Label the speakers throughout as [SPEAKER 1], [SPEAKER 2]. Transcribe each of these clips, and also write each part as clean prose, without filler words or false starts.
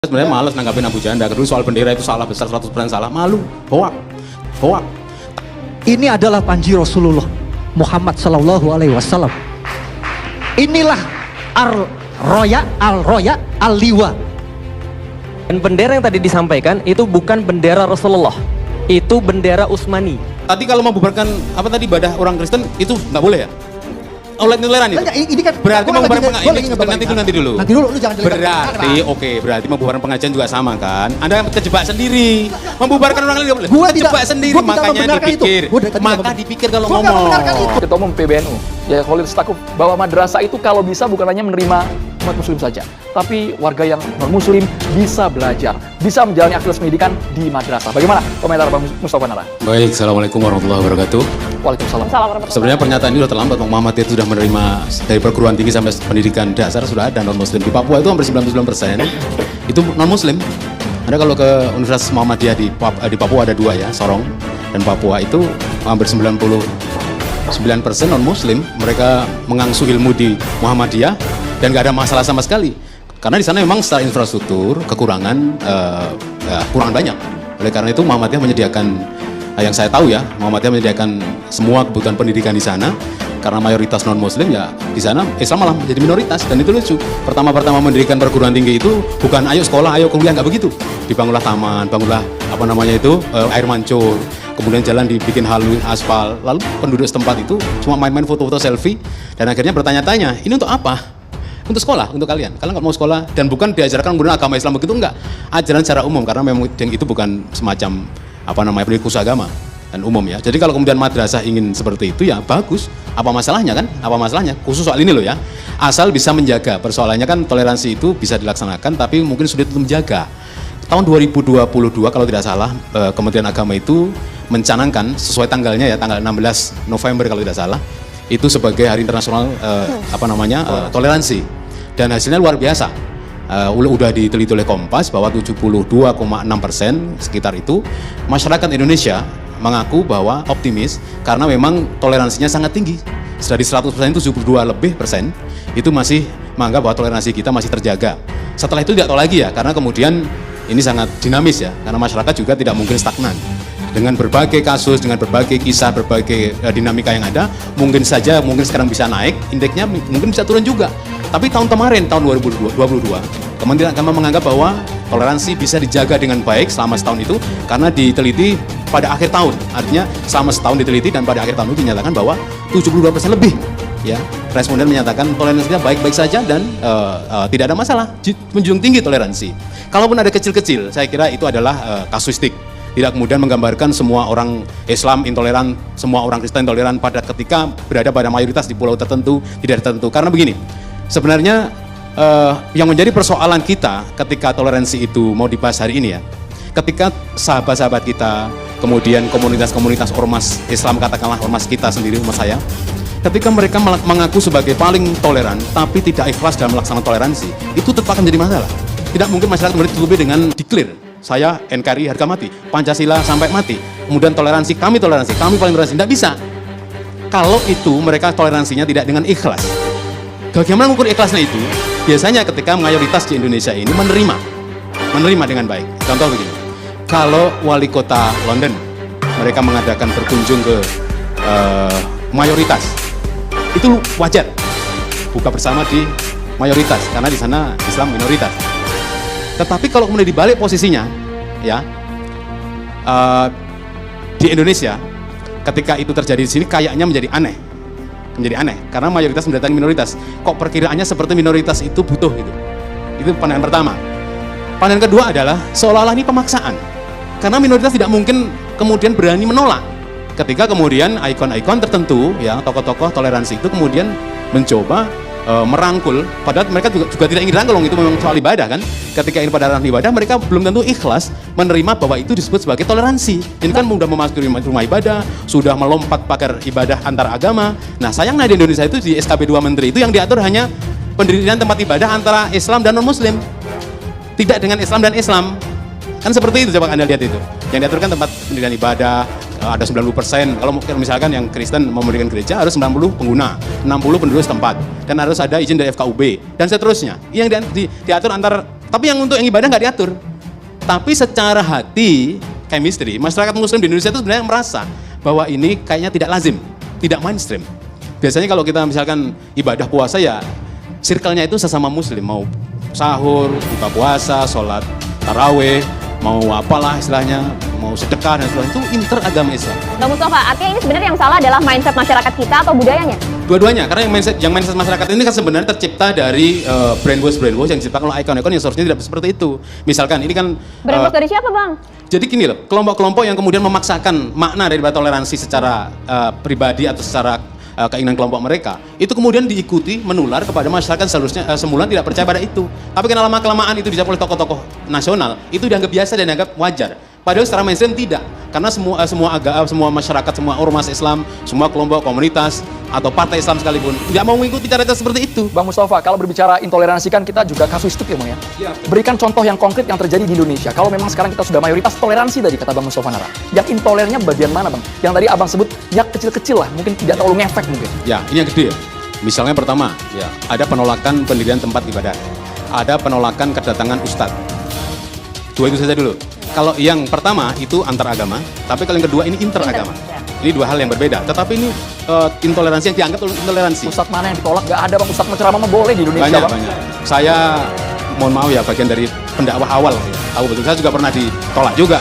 [SPEAKER 1] Sebenarnya males nanggapin Abu Janda. Kedua soal bendera itu salah besar, 100% salah. Malu, hoak.
[SPEAKER 2] Ini adalah panji Rasulullah Muhammad Sallallahu Alaihi Wasallam. Inilah al-roya al-liwa.
[SPEAKER 3] Dan bendera yang tadi disampaikan itu bukan bendera Rasulullah, itu bendera Utsmani.
[SPEAKER 1] Tadi kalau mau bubarkan apa tadi ibadah orang Kristen itu nggak boleh ya? Oleh intoleran itu.
[SPEAKER 2] Ini kan
[SPEAKER 1] Berarti membubarkan pengajian nanti dulu.
[SPEAKER 2] Nanti dulu lu jangan
[SPEAKER 1] berarti berarti membubarkan pengajian juga sama kan? Anda terjebak sendiri. Membubarkan orang lain
[SPEAKER 2] Gua
[SPEAKER 1] terjebak sendiri,
[SPEAKER 2] gua
[SPEAKER 1] makanya dipikir. Maka dipikir kalau
[SPEAKER 2] Gua
[SPEAKER 1] ngomong.
[SPEAKER 4] Ketua Umum PBNU, ya Khalil Stakuf, bahwa madrasah itu kalau bisa bukan hanya menerima umat muslim saja, tapi warga yang non-muslim bisa belajar, bisa menjalani aktivitas pendidikan di madrasah. Bagaimana komentar Pak Mustafa Nara?
[SPEAKER 1] Baik, Assalamualaikum warahmatullahi wabarakatuh.
[SPEAKER 4] Waalaikumsalam.
[SPEAKER 1] Sebenarnya pernyataan ini sudah terlambat. Muhammadiyah itu sudah menerima dari perguruan tinggi sampai pendidikan dasar sudah ada non-muslim. Di Papua itu hampir 99% itu non-muslim. Ada kalau ke Universitas Muhammadiyah di Papua ada dua ya, Sorong dan Papua, itu hampir 99% non-muslim. Mereka mengangsu ilmu di Muhammadiyah dan nggak ada masalah sama sekali. Karena di sana memang secara infrastruktur kekurangan kurang banyak. Oleh karena itu Muhammadiyah menyediakan, yang saya tahu ya, Muhammadiyah menyediakan semua kebutuhan pendidikan di sana. Karena mayoritas non-muslim ya di sana Islam malah menjadi minoritas, dan itu lucu. Pertama mendirikan perguruan tinggi itu bukan ayo sekolah, ayo kuliah, nggak begitu. Dibangunlah taman, bangunlah air mancur, kemudian jalan dibikin halus, aspal, lalu penduduk setempat itu cuma main-main foto-foto selfie, dan akhirnya bertanya-tanya, ini untuk apa? Untuk sekolah, untuk kalian nggak mau sekolah, dan bukan diajarkan kemudian agama Islam begitu, enggak, ajaran secara umum, karena memang itu bukan semacam pendidikan agama dan umum ya. Jadi kalau kemudian madrasah ingin seperti itu ya bagus, apa masalahnya kan? Apa masalahnya? Khusus soal ini loh ya, asal bisa menjaga. Persoalannya kan toleransi itu bisa dilaksanakan tapi mungkin sulit untuk menjaga. Tahun 2022 kalau tidak salah, Kementerian Agama itu mencanangkan sesuai tanggalnya ya, tanggal 16 November kalau tidak salah, itu sebagai Hari Internasional toleransi, dan hasilnya luar biasa. Udah diteliti oleh Kompas bahwa 72,6% sekitar itu masyarakat Indonesia mengaku bahwa optimis karena memang toleransinya sangat tinggi. Dari 100% itu 72% itu masih menganggap bahwa toleransi kita masih terjaga. Setelah itu tidak tahu lagi ya, karena kemudian ini sangat dinamis ya, karena masyarakat juga tidak mungkin stagnan. Dengan berbagai kasus, dengan berbagai kisah, berbagai dinamika yang ada, mungkin sekarang bisa naik, indeksnya mungkin bisa turun juga. Tapi tahun kemarin, tahun 2022, Kementerian Agama menganggap bahwa toleransi bisa dijaga dengan baik selama setahun itu, karena diteliti pada akhir tahun. Artinya selama setahun diteliti dan pada akhir tahun itu dinyatakan bahwa 72% lebih ya responden menyatakan toleransinya baik-baik saja dan tidak ada masalah, menjunjung tinggi toleransi. Kalaupun ada kecil-kecil, saya kira itu adalah kasuistik. Tidak kemudian menggambarkan semua orang Islam intoleran, semua orang Kristen intoleran pada ketika berada pada mayoritas di pulau tertentu, tidak tertentu. Karena begini, sebenarnya yang menjadi persoalan kita ketika toleransi itu mau dibahas hari ini ya, ketika sahabat-sahabat kita, kemudian komunitas-komunitas ormas Islam, katakanlah ormas kita sendiri, ormas saya, ketika mereka mengaku sebagai paling toleran tapi tidak ikhlas dalam melaksanakan toleransi, itu tetap akan menjadi masalah. Tidak mungkin masyarakat kemudian ditutupi dengan declare, saya NKRI harga mati, Pancasila sampai mati, kemudian toleransi, kami paling toleransi. Tidak bisa kalau itu mereka toleransinya tidak dengan ikhlas. Bagaimana mengukur ikhlasnya itu? Biasanya ketika mayoritas di Indonesia ini menerima dengan baik. Contoh begini, kalau wali kota London mereka mengadakan berkunjung ke mayoritas, itu wajar buka bersama di mayoritas karena di sana Islam minoritas. Tetapi kalau kemudian dibalik posisinya ya, di Indonesia ketika itu terjadi di sini kayaknya menjadi aneh karena mayoritas mendatangi minoritas. Kok perkiraannya seperti minoritas itu butuh gitu. Itu pandangan pertama. Pandangan kedua adalah seolah-olah ini pemaksaan, karena minoritas tidak mungkin kemudian berani menolak ketika kemudian ikon-ikon tertentu ya, tokoh-tokoh toleransi itu kemudian mencoba merangkul, padahal mereka juga tidak ingin rangkul, itu memang soal ibadah kan. Ketika ini pada ranah ibadah, mereka belum tentu ikhlas menerima bahwa itu disebut sebagai toleransi. Ini kan sudah memasuki rumah ibadah, sudah melompat pagar ibadah antar agama. Nah sayangnya di Indonesia itu di SKP 2 Menteri itu yang diatur hanya pendirian tempat ibadah antara Islam dan non-Muslim, tidak dengan Islam dan Islam. Kan seperti itu, coba Anda lihat itu. Yang diatur kan tempat pendirian ibadah, ada 90%. Kalau misalkan yang Kristen mau mendirikan gereja harus 90 pengguna, 60 penduduk setempat, dan harus ada izin dari FKUB dan seterusnya. Yang diatur antar Tapi yang untuk yang ibadah nggak diatur. Tapi secara hati, chemistry, masyarakat muslim di Indonesia itu sebenarnya merasa bahwa ini kayaknya tidak lazim, tidak mainstream. Biasanya kalau kita misalkan ibadah puasa ya, circle-nya itu sesama muslim, mau sahur, buka puasa, sholat taraweh, mau apalah istilahnya, mau sedekah dan sebagainya, itu interagama Islam.
[SPEAKER 5] Bang Mustafa, artinya ini sebenarnya yang salah adalah mindset masyarakat kita atau budayanya?
[SPEAKER 1] Dua-duanya, karena yang mindset masyarakat ini kan sebenarnya tercipta dari brainwash yang diciptakan oleh ikon-ikon yang seharusnya tidak seperti itu. Misalkan ini kan
[SPEAKER 5] Brainwash dari siapa, Bang?
[SPEAKER 1] jadi gini loh, kelompok-kelompok yang kemudian memaksakan makna daripada toleransi secara pribadi atau secara keinginan kelompok mereka, itu kemudian diikuti, menular kepada masyarakat seharusnya semula tidak percaya pada itu. Tapi karena lama-kelamaan itu dijawab oleh tokoh-tokoh nasional, itu dianggap biasa dan dianggap wajar. Padahal secara mainstream tidak, karena semua masyarakat, semua ormas Islam, semua kelompok komunitas atau partai Islam sekalipun tidak mau mengikuti cara seperti itu.
[SPEAKER 4] Bang Mustafa, kalau berbicara intoleransi kan kita juga kasuistik ya Bang ya?
[SPEAKER 1] Iya.
[SPEAKER 4] Berikan contoh yang konkret yang terjadi di Indonesia. Kalau memang sekarang kita sudah mayoritas toleransi tadi kata Bang Mustafa Nara. Yang intolerannya bagian mana Bang? Yang tadi Abang sebut yang kecil-kecil lah, mungkin tidak terlalu ngefek mungkin.
[SPEAKER 1] Ya, ini yang gede ya. Misalnya pertama, ya ada penolakan pendirian tempat ibadah, ada penolakan kedatangan ustadz. Dua itu saja dulu. Kalau yang pertama itu antar agama, tapi kalau yang kedua ini interagama. Ini dua hal yang berbeda. Tetapi ini intoleransi yang dianggap intoleransi.
[SPEAKER 4] Ustadz mana yang ditolak? Gak ada Bang, ustadz menceramah mah boleh di Indonesia
[SPEAKER 1] Banyak,
[SPEAKER 4] Bang.
[SPEAKER 1] banyak. Saya mohon maaf ya, bagian dari pendakwah awal. Ya. Tahu betul, saya juga pernah ditolak juga.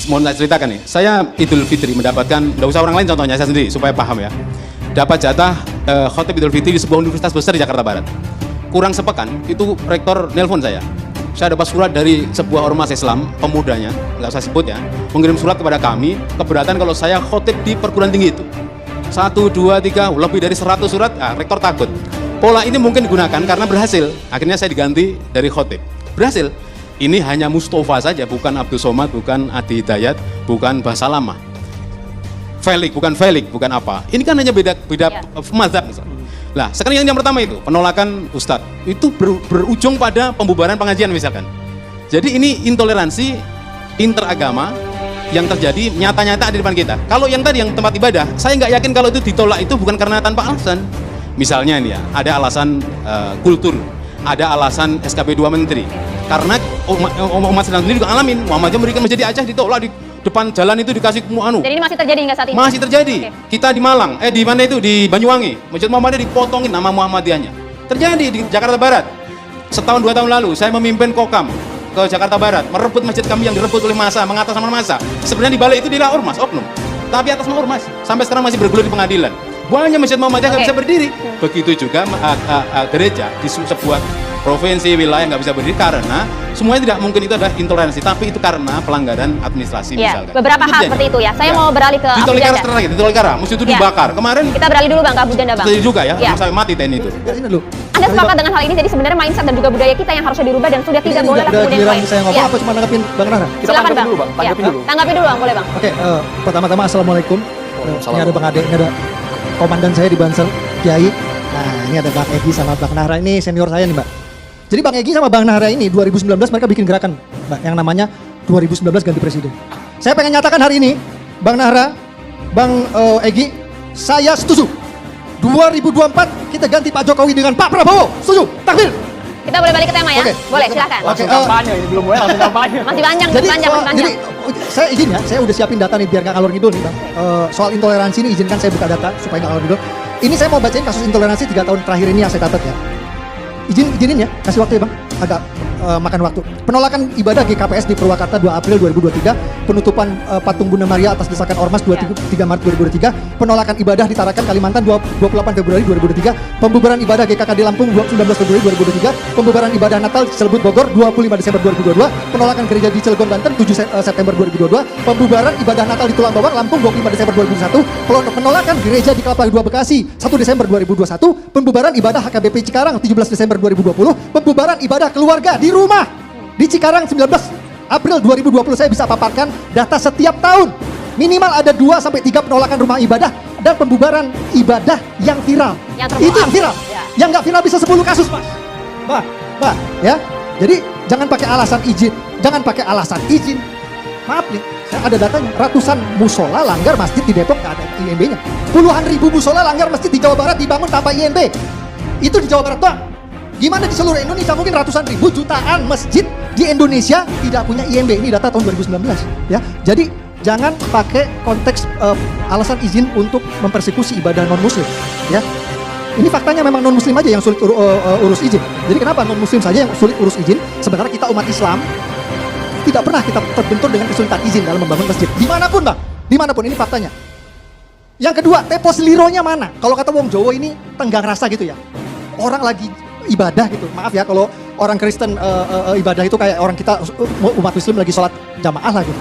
[SPEAKER 1] Mohon saya ceritakan nih, saya Idul Fitri mendapatkan, nggak usah orang lain contohnya, saya sendiri supaya paham ya. Dapat jatah khotib Idul Fitri di sebuah universitas besar di Jakarta Barat. Kurang sepekan, itu rektor nelpon saya. Saya dapat surat dari sebuah ormas Islam, pemudanya, nggak usah sebut ya, mengirim surat kepada kami, keberatan kalau saya khotib di perguruan tinggi itu. 1, 2, 3, lebih dari 100 surat, rektor takut. Pola ini mungkin digunakan karena berhasil. Akhirnya saya diganti dari khotib. Berhasil. Ini hanya Mustafa saja, bukan Abdul Somad, bukan Adi Hidayat, bukan Basalamah. Felik, bukan apa. Ini kan hanya beda mazhab. Nah, sekarang yang pertama itu, penolakan ustadz. Itu berujung pada pembubaran pengajian misalkan. Jadi ini intoleransi interagama yang terjadi nyata-nyata di depan kita. Kalau yang tadi, yang tempat ibadah, saya nggak yakin kalau itu ditolak itu bukan karena tanpa alasan. Misalnya ini ya, ada alasan kultur, ada alasan SKP 2 Menteri. Karena umat Islam sendiri juga alamin, Muhammadiyah memberikan masjid di Aceh ditolak, di depan jalan itu dikasih
[SPEAKER 5] Jadi ini masih terjadi hingga saat ini?
[SPEAKER 1] Masih terjadi.
[SPEAKER 5] Okay.
[SPEAKER 1] Kita di Malang, di mana itu, di Banyuwangi, Masjid Muhammadiyah dipotongin nama Muhammadiyahnya. Terjadi di Jakarta Barat. Setahun 2 tahun lalu saya memimpin Kokam ke Jakarta Barat, merebut masjid kami yang direbut oleh massa, mengatasnamakan massa. Sebenarnya di balik itu dia ormas, oknum. Tapi atas nama ormas, sampai sekarang masih bergulir di pengadilan. Banyak Masjid Muhammadiyah nggak bisa berdiri. Begitu juga gereja di sebuah provinsi, wilayah nggak bisa berdiri karena semuanya tidak mungkin itu adalah intoleransi, tapi itu karena pelanggaran administrasi misalkan.
[SPEAKER 5] Beberapa hal seperti itu ya. Saya mau beralih ke
[SPEAKER 1] di Tolikara, musuh itu dibakar. Kemarin
[SPEAKER 5] kita beralih dulu Bang, ke Abu Janda Bang.
[SPEAKER 1] itu juga ya, sampai mati TNI itu.
[SPEAKER 5] Anda sepakat dengan hal ini? Jadi sebenarnya mindset dan juga budaya kita yang harusnya dirubah dan sudah tidak boleh kemudian lain.
[SPEAKER 2] Saya ngomong apa cuma nanggapin Bang Nara?
[SPEAKER 5] Silakan Bang.
[SPEAKER 4] Dulu, Bang. Tanggapin dulu.
[SPEAKER 5] Tanggapi dulu Bang, boleh Bang.
[SPEAKER 2] Oke, pertama-tama assalamualaikum. Ini ada Bang Ade, ini ada komandan saya di Bansel, Kiai. Nah, ini ada Bang Egi sama Bang Nara, ini senior saya nih Mbak. Jadi Bang Egi sama Bang Nara ini 2019 mereka bikin gerakan Mbak, yang namanya 2019 ganti presiden. Saya pengen nyatakan hari ini, Bang Nara, Bang Egi, saya setuju. 2024 kita ganti Pak Jokowi dengan Pak Prabowo. Setuju? Takbir.
[SPEAKER 5] Kita boleh balik ke tema ya?
[SPEAKER 2] Oke.
[SPEAKER 5] Boleh, silakan.
[SPEAKER 4] Langsung kampanye, ini belum mulai langsung kampanye.
[SPEAKER 5] Masih panjang,
[SPEAKER 2] Jadi,
[SPEAKER 5] masih panjang.
[SPEAKER 2] jadi saya izin ya, saya udah siapin data nih biar nggak ngalor ngidul nih Bang. Soal intoleransi ini izinkan saya buka data supaya nggak ngalor ngidul. Ini saya mau bacain kasus intoleransi 3 tahun terakhir ini yang saya catat ya. Izinin ya, kasih waktu ya Bang, agak makan waktu. Penolakan ibadah GKPS di Purwakarta 2 April 2023, penutupan patung Bunda Maria atas desakan Ormas 23 Maret 2023, penolakan ibadah di Tarakan Kalimantan 28 Februari 2023, pembubaran ibadah GKKD Lampung 19 Februari 2023, pembubaran ibadah Natal di Celebut Bogor 25 Desember 2022, penolakan gereja di Cilegon Banten 7 September 2022, pembubaran ibadah Natal di Tulang Bawang Lampung 25 Desember 2021, penolakan gereja di Kelapa II Bekasi 1 Desember 2021, pembubaran ibadah HKBP Cikarang 17 Desember 2020, pembubaran ibadah keluarga di rumah di Cikarang 19 April 2020. Saya bisa paparkan data setiap tahun. Minimal ada 2-3 penolakan rumah ibadah dan pembubaran ibadah yang viral. Itu yang viral.
[SPEAKER 5] Ya.
[SPEAKER 2] Yang nggak viral bisa 10 kasus, Mas. Mbak, ya. Jadi jangan pakai alasan izin. Maaf nih, saya ada datanya. Ratusan musola langgar masjid di Depok nggak ada IMB-nya. Puluhan ribu musola langgar masjid di Jawa Barat dibangun tanpa IMB. Itu di Jawa Barat doang. Gimana di seluruh Indonesia, mungkin ratusan ribu, jutaan masjid di Indonesia tidak punya IMB. Ini data tahun 2019 ya. Jadi jangan pakai konteks alasan izin untuk mempersekusi ibadah non muslim ya. Ini faktanya memang non muslim aja yang sulit urus izin. Jadi kenapa non muslim saja yang sulit urus izin, sementara kita umat Islam tidak pernah kita terbentur dengan kesulitan izin dalam membangun masjid. Dimanapun bang, dimanapun, ini faktanya. Yang kedua, tepos lironya mana? Kalau kata wong Jawa ini tenggang rasa gitu ya. Orang lagi ibadah gitu, maaf ya kalau orang Kristen ibadah itu kayak orang kita umat Muslim lagi sholat jamaah lah gitu.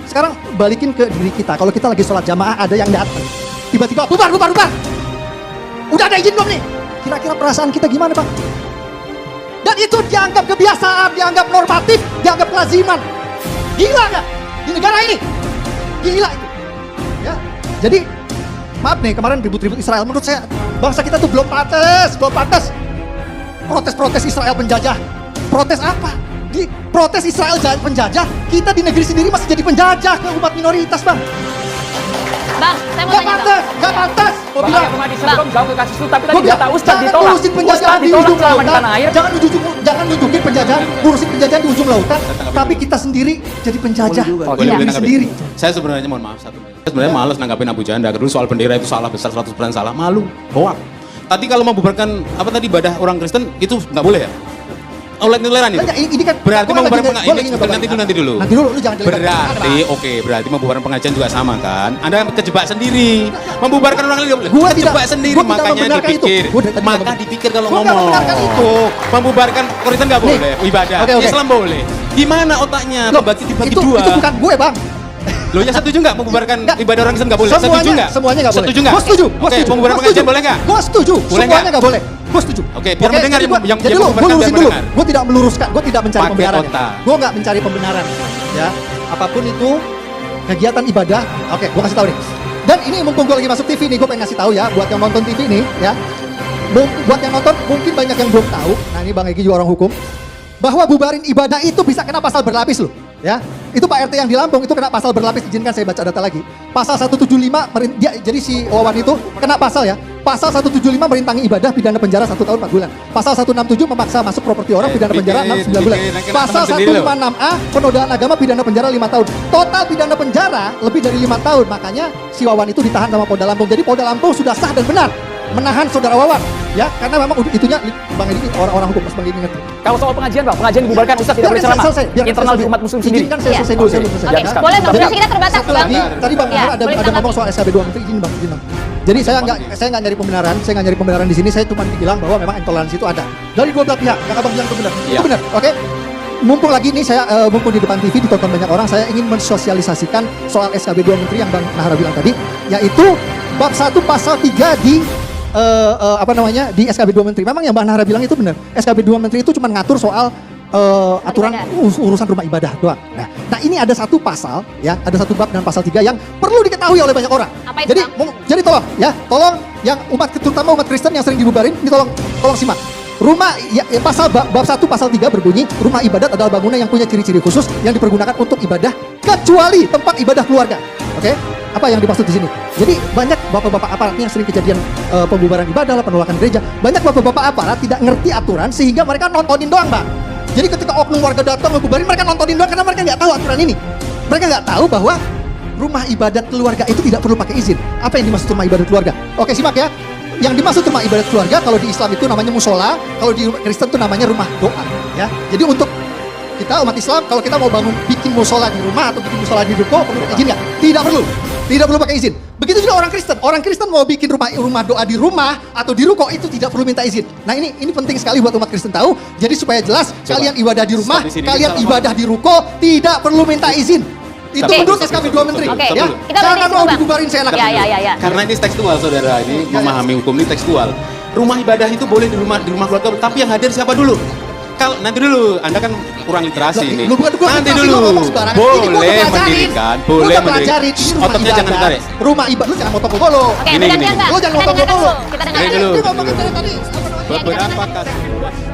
[SPEAKER 2] Sekarang balikin ke diri kita, kalau kita lagi sholat jamaah ada yang datang, tiba-tiba bubar. Udah ada izin belum nih? Kira-kira perasaan kita gimana bang? Dan itu dianggap kebiasaan, dianggap normatif, dianggap kelaziman. Gila gak? Di negara ini? Gila itu. Ya. Jadi, maaf nih, kemarin ribut-ribut Israel. Menurut saya, bangsa kita tuh belum pantas. Protes-protes Israel penjajah. Protes apa? Di protes Israel penjajah, kita di negeri sendiri masih jadi penjajah ke umat minoritas bang.
[SPEAKER 5] Bang, saya mau tanya bang.
[SPEAKER 2] Gak pantas.
[SPEAKER 4] Bang, Ahmadi sebelum jauh ke kasus itu, tapi tadi
[SPEAKER 2] Gua bilang,
[SPEAKER 4] kata Ustaz
[SPEAKER 2] jangan
[SPEAKER 4] ditolak.
[SPEAKER 2] ngurusin penjajahan
[SPEAKER 4] Ustaz
[SPEAKER 2] di
[SPEAKER 4] ditolak
[SPEAKER 2] ujung
[SPEAKER 4] selama di
[SPEAKER 2] lautan.
[SPEAKER 4] tanah air.
[SPEAKER 2] Jangan nunjukin penjajahan, ngurusin penjajahan di ujung lautan. Tapi kita sendiri jadi penjajah
[SPEAKER 1] Boleh
[SPEAKER 2] diri
[SPEAKER 1] nanggapi?
[SPEAKER 2] sendiri.
[SPEAKER 1] Saya sebenarnya mohon maaf satu menit. Saya sebenarnya malas nanggapin Abu Janda. Dulu soal bendera itu salah besar 100% salah. Malu, hoak. Tadi kalau membubarkan apa tadi ibadah orang Kristen itu nggak boleh ya? Oleh toleran itu.
[SPEAKER 2] Enggak, ini kan
[SPEAKER 1] Berarti
[SPEAKER 2] orang
[SPEAKER 1] membubarkan
[SPEAKER 2] lagi- gua lagi ngebaca.
[SPEAKER 1] nanti dulu.
[SPEAKER 2] Nanti dulu, lu jangan jelek-jelekan.
[SPEAKER 1] Berarti oke, berarti membubarkan pengajian juga sama kan? Anda kejebak sendiri. Membubarkan orang lain nggak boleh.
[SPEAKER 2] Gua
[SPEAKER 1] Kejebak
[SPEAKER 2] tidak-
[SPEAKER 1] sendiri
[SPEAKER 2] gua tidak
[SPEAKER 1] makanya
[SPEAKER 2] membenarkan itu.
[SPEAKER 1] dipikir.
[SPEAKER 2] Gua dari tadi
[SPEAKER 1] Maka
[SPEAKER 2] nggak
[SPEAKER 1] dipikir kalau
[SPEAKER 2] Gua nggak
[SPEAKER 1] ngomong.
[SPEAKER 2] membenarkan itu.
[SPEAKER 1] Membubarkan Kristen nggak boleh, ibadah.
[SPEAKER 2] Oke.
[SPEAKER 1] Islam boleh. Gimana otaknya?
[SPEAKER 2] Loh,
[SPEAKER 1] Dibagi dua.
[SPEAKER 2] itu bukan gue bang.
[SPEAKER 1] Lo ya setuju nggak membubarkan
[SPEAKER 2] Nggak.
[SPEAKER 1] ibadah orang Kristen nggak boleh? Setuju nggak?
[SPEAKER 2] Semuanya nggak boleh.
[SPEAKER 1] Setuju nggak?
[SPEAKER 2] Gue setuju.
[SPEAKER 1] Oke, membubarkan pengajian boleh nggak?
[SPEAKER 2] Gue setuju.
[SPEAKER 1] Boleh
[SPEAKER 2] Semuanya
[SPEAKER 1] nggak?
[SPEAKER 2] nggak boleh. Gue setuju.
[SPEAKER 1] Oke, biar mendengar
[SPEAKER 2] jadi
[SPEAKER 1] yang
[SPEAKER 2] jadi lu, gue
[SPEAKER 1] membubarkan
[SPEAKER 2] lurusin
[SPEAKER 1] biar
[SPEAKER 2] dulu.
[SPEAKER 1] mendengar.
[SPEAKER 2] Gue tidak meluruskan. Gue tidak mencari
[SPEAKER 1] Pakai
[SPEAKER 2] pembenaran.
[SPEAKER 1] otak.
[SPEAKER 2] Gue nggak mencari pembenaran. Ya, apapun itu kegiatan ibadah. Oke, gue kasih tahu nih. Dan ini mumpung gue lagi masuk TV nih, gue pengen ngasih tahu ya buat yang nonton TV nih, ya. Buat yang nonton mungkin banyak yang belum tahu. Nah ini Bang Egy juga orang hukum. Bahwa bubarin ibadah itu bisa kena pasal berlapis loh. Ya, itu Pak RT yang di Lampung itu kena pasal berlapis. Izinkan saya baca data lagi. Pasal 175 jadi si Wawan itu kena pasal ya. Pasal 175 merintangi ibadah pidana penjara 1 tahun 4 bulan. Pasal 167 memaksa masuk properti orang pidana penjara 9 bulan. Pasal 156A penodaan agama pidana penjara 5 tahun. Total pidana penjara lebih dari 5 tahun. Makanya si Wawan itu ditahan sama Polda Lampung. Jadi Polda Lampung sudah sah dan benar menahan saudara Wawan. Ya, karena memang itunya Bang Egy orang-orang hukum, Mas Bang Egy ngerti.
[SPEAKER 4] Kalau soal pengajian bang, pengajian dibubarkan Ustaz tidak boleh
[SPEAKER 2] Biarkan
[SPEAKER 4] ceramah.
[SPEAKER 2] saya selesai.
[SPEAKER 4] Internal di umat muslim sendiri.
[SPEAKER 2] Izinkan saya
[SPEAKER 5] Iya.
[SPEAKER 2] selesai dulu.
[SPEAKER 4] Oke.
[SPEAKER 2] saya belum selesai.
[SPEAKER 5] Oke,
[SPEAKER 4] Jangan
[SPEAKER 5] boleh bang,
[SPEAKER 2] Jadi,
[SPEAKER 5] durasi kita terbatas
[SPEAKER 2] satu
[SPEAKER 5] bang.
[SPEAKER 2] lagi, tadi Bang
[SPEAKER 5] Iya,
[SPEAKER 2] Nahar ada
[SPEAKER 5] boleh
[SPEAKER 2] ngomong
[SPEAKER 5] ditanggapi.
[SPEAKER 2] soal SKB 2 Menteri, izin Bang. Jadi saya nggak nyari pembenaran, di sini saya cuma bilang bahwa memang intoleransi itu ada dari dua belah pihak. Yang Abang bilang itu benar,
[SPEAKER 1] Iya.
[SPEAKER 2] itu benar. Oke. Mumpung lagi nih saya mumpung di depan TV ditonton banyak orang, saya ingin mensosialisasikan soal SKB 2 Menteri yang Bang Nahar bilang tadi, yaitu bab 1 pasal 3 di di SKB 2 Menteri. Memang yang Bang Nahar bilang itu benar. SKB 2 Menteri itu cuma ngatur soal aturan urusan rumah ibadah doang. Nah ini ada satu pasal ya, ada satu bab dan pasal 3 yang perlu diketahui oleh banyak orang.
[SPEAKER 5] Apa itu,
[SPEAKER 2] Jadi
[SPEAKER 5] Bang?
[SPEAKER 2] jadi tolong yang terutama umat Kristen yang sering dibubarin, ini tolong simak. Rumah bab 1 pasal 3 berbunyi, rumah ibadat adalah bangunan yang punya ciri-ciri khusus yang dipergunakan untuk ibadah kecuali tempat ibadah keluarga. Oke? Apa yang dimaksud di sini? Jadi banyak bapak-bapak aparat yang sering kejadian pembubaran ibadah, penolakan gereja. Banyak bapak-bapak aparat tidak ngerti aturan sehingga mereka nontonin doang, Bang. Jadi ketika oknum warga datang ngebubarin, mereka nontonin doang karena mereka nggak tahu aturan ini. Mereka nggak tahu bahwa rumah ibadat keluarga itu tidak perlu pakai izin. Apa yang dimaksud rumah ibadat keluarga? Oke, simak ya. Yang dimaksud rumah ibadat keluarga kalau di Islam itu namanya musola, kalau di Kristen itu namanya rumah doa. Ya, jadi untuk kita umat Islam kalau kita mau bikin musola di rumah atau bikin musola di ruko perlu izin nggak? Tidak perlu pakai izin. Begitu juga orang Kristen. Orang Kristen mau bikin rumah doa di rumah atau di ruko itu tidak perlu minta izin. Nah ini penting sekali buat umat Kristen tahu. Jadi supaya jelas kalian ibadah di rumah,
[SPEAKER 1] Stop di sini,
[SPEAKER 2] kalian
[SPEAKER 1] kita
[SPEAKER 2] ibadah di ruko tidak perlu minta izin. Itu
[SPEAKER 5] Oke.
[SPEAKER 2] menurut SKB 2 Menteri.
[SPEAKER 5] Oke,
[SPEAKER 2] Ya,
[SPEAKER 5] kita
[SPEAKER 2] jangan
[SPEAKER 5] berhenti
[SPEAKER 2] mau
[SPEAKER 5] dulu, Bang.
[SPEAKER 2] dibubarin saya enak.
[SPEAKER 5] Ya.
[SPEAKER 1] Karena ini tekstual saudara, ini memahami hukum ini tekstual. Rumah ibadah itu boleh di rumah keluarga, tapi yang hadir siapa dulu? Kalau nanti dulu, Anda kan kurang literasi
[SPEAKER 2] Loh,
[SPEAKER 1] ini.
[SPEAKER 2] lu bukan
[SPEAKER 1] Nanti
[SPEAKER 2] literasi,
[SPEAKER 1] dulu,
[SPEAKER 2] lu ngomong sembarangan. Ini gua udah
[SPEAKER 1] boleh
[SPEAKER 2] pelajarin.
[SPEAKER 1] mendirikan,
[SPEAKER 2] Lu
[SPEAKER 1] boleh
[SPEAKER 2] udah
[SPEAKER 1] mendirikan.
[SPEAKER 2] pelajarin, ini rumah
[SPEAKER 1] Ototnya jangan
[SPEAKER 2] ibadah.
[SPEAKER 1] ditarik.
[SPEAKER 2] Rumah ibadah, lu jangan motong dulu.
[SPEAKER 5] Oke,
[SPEAKER 1] Gini,
[SPEAKER 5] gantian
[SPEAKER 1] gini.
[SPEAKER 5] Bang.
[SPEAKER 2] Lu jangan
[SPEAKER 5] Kita
[SPEAKER 2] motong
[SPEAKER 5] dengarkan
[SPEAKER 2] dulu.
[SPEAKER 5] dulu. Kita dengarkan
[SPEAKER 1] Gini
[SPEAKER 5] dulu.
[SPEAKER 1] dulu.
[SPEAKER 2] Ini ngomongin dari tadi. apa namanya?
[SPEAKER 1] Beberapa kasus